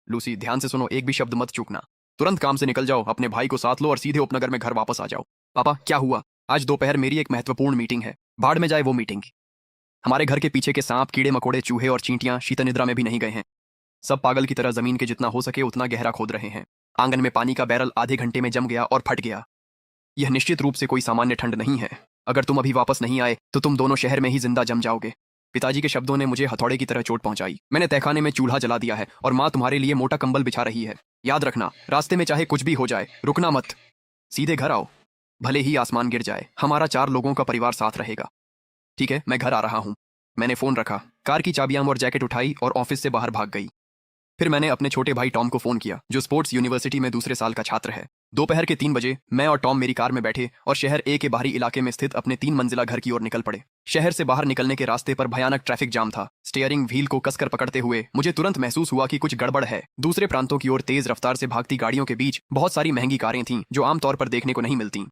Lucy, ध्यान से सुनो, एक भी शब्द मत चूकना। तुरंत काम से निकल जाओ, अपने भाई को साथ लो और सीधे उपनगर में घर वापस आ जाओ। पापा, क्या हुआ? आज दोपहर मेरी एक महत्वपूर्ण मीटिंग है। भाड़ में जाए वो मीटिंग। हमारे घर के पीछे के सांप, कीड़े मकोड़े, चूहे और चींटियां शीतनिद्रा में भी नहीं गए हैं। सब पागल की तरह जमीन के जितना हो सके उतना गहरा खोद रहे हैं। आंगन में पानी का बैरल आधे घंटे में जम गया और फट गया। यह निश्चित रूप से कोई सामान्य ठंड नहीं है। अगर तुम अभी वापस नहीं आए तो तुम दोनों शहर में ही जिंदा जम जाओगे। पिताजी के शब्दों ने मुझे हथौड़े की तरह चोट पहुंचाई। मैंने तहखाने में चूल्हा जला दिया है और माँ तुम्हारे लिए मोटा कंबल बिछा रही है। याद रखना, रास्ते में चाहे कुछ भी हो जाए, रुकना मत। सीधे घर आओ। भले ही आसमान गिर जाए, हमारा 4 लोगों का परिवार साथ रहेगा। ठीक है, मैं घर आ रहा हूँ। मैंने फोन रखा, कार की चाबियां और जैकेट उठाई और ऑफिस से बाहर भाग गई। फिर मैंने अपने छोटे भाई टॉम को फोन किया, जो स्पोर्ट्स यूनिवर्सिटी में दूसरे साल का छात्र है। दोपहर के 3 बजे मैं और टॉम मेरी कार में बैठे और शहर ए के बाहरी इलाके में स्थित अपने 3 मंजिला घर की ओर निकल पड़े। शहर से बाहर निकलने के रास्ते पर भयानक ट्रैफिक जाम था। स्टीयरिंग व्हील को कसकर पकड़ते हुए मुझे तुरंत महसूस हुआ कि कुछ गड़बड़ है। दूसरे प्रांतों की ओर तेज रफ्तार से भागती गाड़ियों के बीच बहुत सारी महंगी कारें थीं, जो आमतौर पर देखने को नहीं मिलती।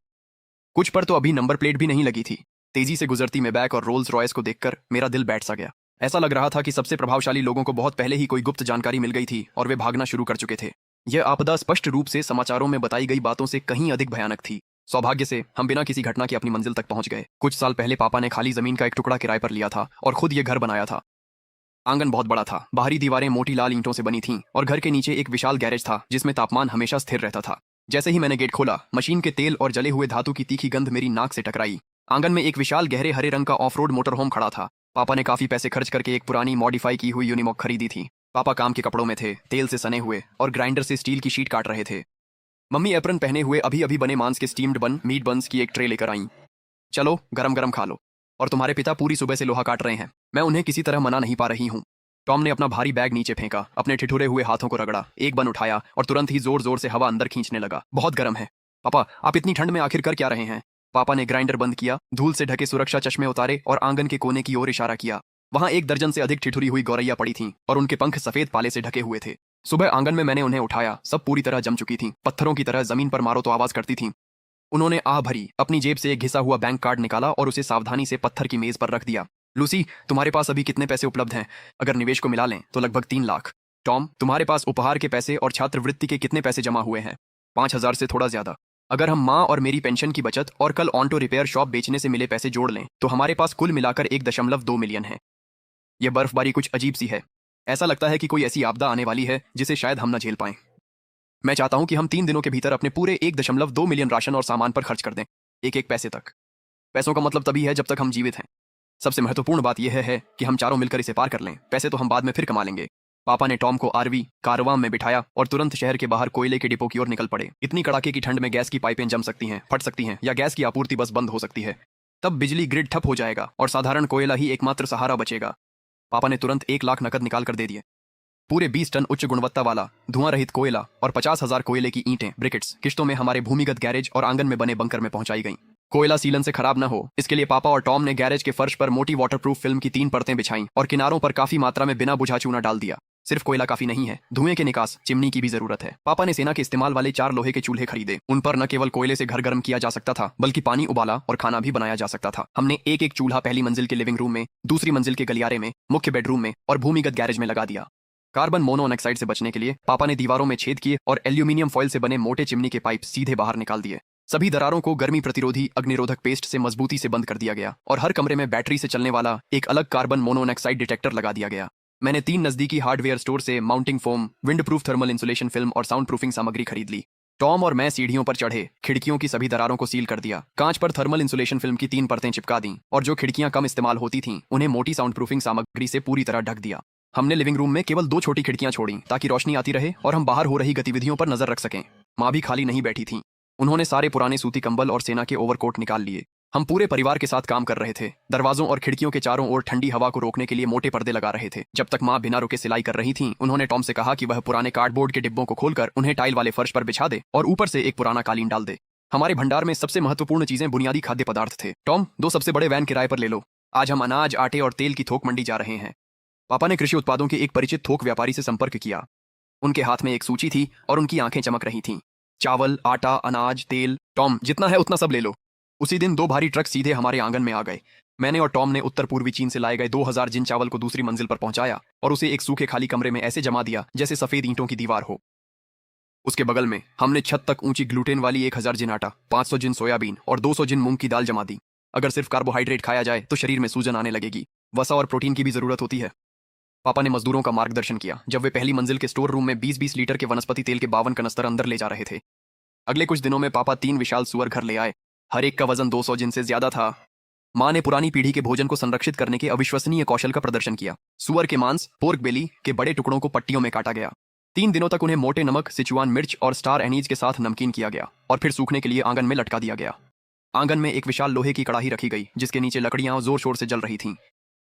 कुछ पर तो अभी नंबर प्लेट भी नहीं लगी थी। तेजी से गुजरती मैबैक और रोल्स रॉयस को देखकर मेरा दिल बैठ सा गया। ऐसा लग रहा था कि सबसे प्रभावशाली लोगों को बहुत पहले ही कोई गुप्त जानकारी मिल गई थी और वे भागना शुरू कर चुके थे। यह आपदा स्पष्ट रूप से समाचारों में बताई गई बातों से कहीं अधिक भयानक थी। सौभाग्य से हम बिना किसी घटना के अपनी मंजिल तक पहुंच गए। कुछ साल पहले पापा ने खाली जमीन का एक टुकड़ा किराए पर लिया था और खुद ये घर बनाया था। आंगन बहुत बड़ा था, बाहरी दीवारें मोटी लाल ईंटों से बनी थीं और घर के नीचे एक विशाल गैरेज था जिसमें तापमान हमेशा स्थिर रहता था। जैसे ही मैंने गेट खोला, मशीन के तेल और जले हुए धातु की तीखी गंध मेरी नाक से टकराई। आंगन में एक विशाल गहरे हरे रंग का ऑफ रोड मोटर होम खड़ा था। पापा ने काफी पैसे खर्च करके एक पुरानी मॉडिफाई की हुई यूनिमॉक खरीदी थी। पापा काम के कपड़ों में थे, तेल से सने हुए, और ग्राइंडर से स्टील की शीट काट रहे थे। मम्मी एप्रन पहने हुए अभी अभी बने मांस के स्टीम्ड मीट बन्स की एक ट्रे लेकर आईं। चलो गरम गरम खा लो। और तुम्हारे पिता पूरी सुबह से लोहा काट रहे हैं, मैं उन्हें किसी तरह मना नहीं पा रही हूँ। टॉम ने अपना भारी बैग नीचे फेंका, अपने ठिठुरे हुए हाथों को रगड़ा, एक बन उठाया और तुरंत ही जोर जोर से हवा अंदर खींचने लगा। बहुत गर्म है। पापा, आप इतनी ठंड में आखिर कर क्या रहे हैं? पापा ने ग्राइंडर बंद किया, धूल से ढके सुरक्षा चश्मे उतारे और आंगन के कोने की ओर इशारा किया। वहां 1 दर्जन से अधिक ठिठुरी हुई गौरैया पड़ी थीं और उनके पंख सफेद पाले से ढके हुए थे। सुबह आंगन में मैंने उन्हें उठाया, सब पूरी तरह जम चुकी थीं, पत्थरों की तरह जमीन पर मारो तो आवाज करती थीं। उन्होंने आह भरी, अपनी जेब से एक घिसा हुआ बैंक कार्ड निकाला और उसे सावधानी से पत्थर की मेज पर रख दिया। लूसी, तुम्हारे पास अभी कितने पैसे उपलब्ध हैं? अगर निवेश को मिला लें तो लगभग 3 लाख। टॉम, तुम्हारे पास उपहार के पैसे और छात्रवृत्ति के कितने पैसे जमा हुए हैं? 5,000 से थोड़ा ज्यादा। अगर हम माँ और मेरी पेंशन की बचत और कल ऑटो रिपेयर शॉप बेचने से मिले पैसे जोड़ लें तो हमारे पास कुल मिलाकर 1.2 मिलियन है। यह बर्फबारी कुछ अजीब सी है। ऐसा लगता है कि कोई ऐसी आपदा आने वाली है जिसे शायद हम न झेल पाएं। मैं चाहता हूं कि हम 3 दिनों के भीतर अपने पूरे 1.2 मिलियन राशन और सामान पर खर्च कर दें, एक एक पैसे तक। पैसों का मतलब तभी है जब तक हम जीवित हैं। सबसे महत्वपूर्ण बात यह है कि हम चारों मिलकर इसे पार कर लें। पैसे तो हम बाद में फिर कमा लेंगे। पापा ने टॉम को आरवी कारवां में बिठाया और तुरंत शहर के बाहर कोयले के डिपो की ओर निकल पड़े। इतनी कड़ाके की ठंड में गैस की पाइपें जम सकती हैं, फट सकती हैं, या गैस की आपूर्ति बस बंद हो सकती है। तब बिजली ग्रिड ठप हो जाएगा और साधारण कोयला ही एकमात्र सहारा बचेगा। पापा ने तुरंत 1 लाख नकद निकाल कर दे दिए। पूरे 20 टन उच्च गुणवत्ता वाला धुआं रहित कोयला और 50,000 कोयले की ईंटें ब्रिकेट्स किश्तों में हमारे भूमिगत गैरेज और आंगन में बने बंकर में पहुंचाई गईं। कोयला सीलन से खराब न हो, इसके लिए पापा और टॉम ने गैरेज के फर्श पर मोटी वाटरप्रूफ फिल्म की 3 परतें बिछाईं और किनारों पर काफी मात्रा में बिना बुझा चूना डाल दिया। सिर्फ कोयला काफी नहीं है, धुएं के निकास चिमनी की भी जरूरत है। पापा ने सेना के इस्तेमाल वाले 4 लोहे के चूल्हे खरीदे। उन पर न केवल कोयले से घर गर्म किया जा सकता था बल्कि पानी उबाला और खाना भी बनाया जा सकता था। हमने एक एक चूल्हा पहली मंजिल के लिविंग रूम में, दूसरी मंजिल के गलियारे में, मुख्य बेडरूम में और भूमिगत गैरेज में लगा दिया। कार्बन मोनोऑक्साइड से बचने के लिए पापा ने दीवारों में छेद किए और एल्यूमिनियम फॉइल से बने मोटे चिमनी के पाइप सीधे बाहर निकाल दिए। सभी दरारों को गर्मी प्रतिरोधी अग्निरोधक पेस्ट से मजबूती से बंद कर दिया गया और हर कमरे में बैटरी से चलने वाला एक अलग कार्बन मोनोऑक्साइड डिटेक्टर लगा दिया गया। मैंने 3 नजदीकी हार्डवेयर स्टोर से mounting foam, windproof thermal insulation film और साउंड प्रूफिंग सामग्री खरीद ली। टॉम और मैं सीढ़ियों पर चढ़े, खिड़कियों की सभी दरारों को सील कर दिया, कांच पर थर्मल इंसुलेशन फिल्म की 3 परतें चिपका दी और जो खिड़कियां कम इस्तेमाल होती थीं उन्हें मोटी साउंड प्रूफिंग सामग्री से पूरी तरह ढक दिया। हमने लिविंग रूम में केवल 2 छोटी खिड़कियां छोड़ी ताकि रोशनी आती रहे और हम बाहर हो रही गतिविधियों पर नजर रख सकें। माँ भी खाली नहीं बैठी थी। उन्होंने सारे पुराने सूती कंबल और सेना के ओवरकोट निकाल लिए। हम पूरे परिवार के साथ काम कर रहे थे, दरवाजों और खिड़कियों के चारों ओर ठंडी हवा को रोकने के लिए मोटे पर्दे लगा रहे थे। जब तक माँ बिना रुके सिलाई कर रही थीं, उन्होंने टॉम से कहा कि वह पुराने कार्डबोर्ड के डिब्बों को खोलकर उन्हें टाइल वाले फर्श पर बिछा दे और ऊपर से एक पुराना कालीन डाल दे। हमारे भंडार में सबसे महत्वपूर्ण चीजें बुनियादी खाद्य पदार्थ थे। टॉम, 2 सबसे बड़े वैन किराए पर ले लो। आज हम अनाज, आटे और तेल की थोक मंडी जा रहे हैं। पापा ने कृषि उत्पादों के एक परिचित थोक व्यापारी से संपर्क किया। उनके हाथ में एक सूची थी और उनकी आंखें चमक रही थीं। चावल, आटा, अनाज, तेल। टॉम, जितना है उतना सब ले लो। उसी दिन 2 भारी ट्रक सीधे हमारे आंगन में आ गए। मैंने और टॉम ने उत्तर पूर्वी चीन से लाए गए 2000 जिन चावल को दूसरी मंजिल पर पहुंचाया और उसे एक सूखे खाली कमरे में ऐसे जमा दिया जैसे सफेद ईंटों की दीवार हो। उसके बगल में हमने छत तक ऊंची ग्लूटेन वाली 1000 जिन आटा, 500 जिन सोयाबीन और 200 जिन मूंग की दाल जमा दी। अगर सिर्फ कार्बोहाइड्रेट खाया जाए तो शरीर में सूजन आने लगेगी। वसा और प्रोटीन की भी जरूरत होती है। पापा ने मजदूरों का मार्गदर्शन किया जब वे पहली मंजिल के स्टोर रूम में 20-20 लीटर के वनस्पति तेल के 52 कनस्तर अंदर ले जा रहे थे। अगले कुछ दिनों में पापा 3 विशाल सुअर घर ले आए। हर एक का वजन 200 जिन से ज्यादा था। माँ ने पुरानी पीढ़ी के भोजन को संरक्षित करने के अविश्वसनीय कौशल का प्रदर्शन किया। सुअर के मांस, पोर्क बेली के बड़े टुकड़ों को पट्टियों में काटा गया। 3 दिनों तक उन्हें मोटे नमक, सिचुआन मिर्च और स्टार एनीज के साथ नमकीन किया गया और फिर सूखने के लिए आंगन में लटका दिया गया। आंगन में एक विशाल लोहे की कड़ाही रखी गई जिसके नीचे लकड़ियां जोर शोर से जल रही थीं।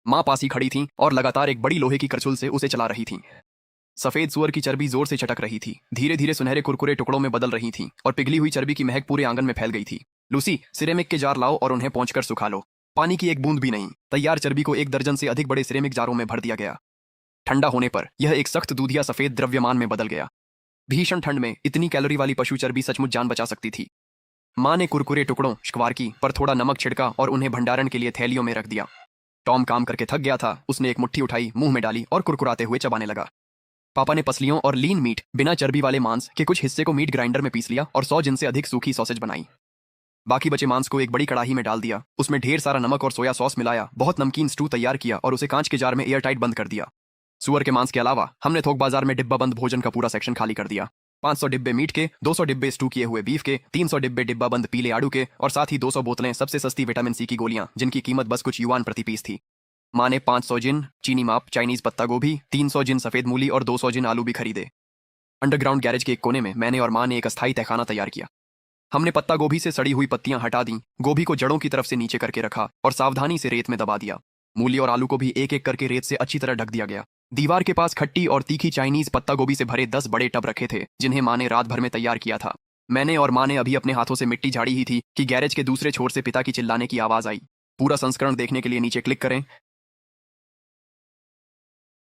माँ पास ही खड़ी थीं और लगातार एक बड़ी लोहे की करछुल से उसे चला रही थीं। सफेद सुअर की चर्बी जोर से चटक रही थी, धीरे धीरे सुनहरे कुरकुरे टुकड़ों में बदल रही थी और पिघली हुई चर्बी की महक पूरे आंगन में फैल गई थी। लूसी, सिरेमिक के जार लाओ और उन्हें पोंछकर सुखा लो। पानी की एक बूंद भी नहीं। तैयार चर्बी को 1 दर्जन से अधिक बड़े सिरेमिक जारों में भर दिया गया। ठंडा होने पर यह एक सख्त दूधिया सफेद द्रव्यमान में बदल गया। भीषण ठंड में इतनी कैलोरी वाली पशु चर्बी सचमुच जान बचा सकती थी। माँ ने कुरकुरे टुकड़ों श्क्वार्की पर थोड़ा नमक छिड़का और उन्हें भंडारण के लिए थैलियों में रख दिया। टॉम काम करके थक गया था। उसने एक मुट्ठी उठाई, मुंह में डाली और कुरकुराते हुए चबाने लगा। पापा ने पसलियों और लीन मीट, बिना चर्बी वाले मांस के कुछ हिस्से को मीट ग्राइंडर में पीस लिया और 100 जिन से अधिक सूखी सॉसेज बनाई। बाकी बचे मांस को एक बड़ी कड़ाही में डाल दिया। उसमें ढेर सारा नमक और सोया सॉस मिलाया, बहुत नमकीन स्टू तैयार किया और उसे कांच के जार में एयरटाइट बंद कर दिया। सुअर के मांस के अलावा हमने थोक बाजार में डिब्बा बंद भोजन का पूरा सेक्शन खाली कर दिया। 500 डिब्बे मीट के, 200 डिब्बे स्टू किए हुए बीफ के, 300 डिब्बे डिब्बा बंद पीले आड़ू के और साथ ही 200 बोतलें सबसे सस्ती विटामिन सी की गोलियां जिनकी कीमत बस कुछ युआन प्रति पीस थी। माँ ने 500 जिन चीनी माप चाइनीज पत्ता गोभी, 300 जिन सफेद मूली और 200 जिन आलू भी खरीदे। अंडरग्राउंड गैरेज के एक कोने में मैंने और माँ ने एक अस्थायी तहखाना तैयार किया। हमने पत्ता गोभी से सड़ी हुई पत्तियां हटा दी, गोभी को जड़ों की तरफ से नीचे करके रखा और सावधानी से रेत में दबा दिया। मूली और आलू को भी एक एक करके रेत से अच्छी तरह ढक दिया गया। दीवार के पास खट्टी और तीखी चाइनीज पत्ता गोभी से भरे 10 बड़े टब रखे थे जिन्हें माँ ने रात भर में तैयार किया था। मैंने और माँ ने अभी अपने हाथों से मिट्टी झाड़ी ही थी कि गैरेज के दूसरे छोर से पिता की चिल्लाने की आवाज आई। पूरा संस्करण देखने के लिए नीचे क्लिक करें।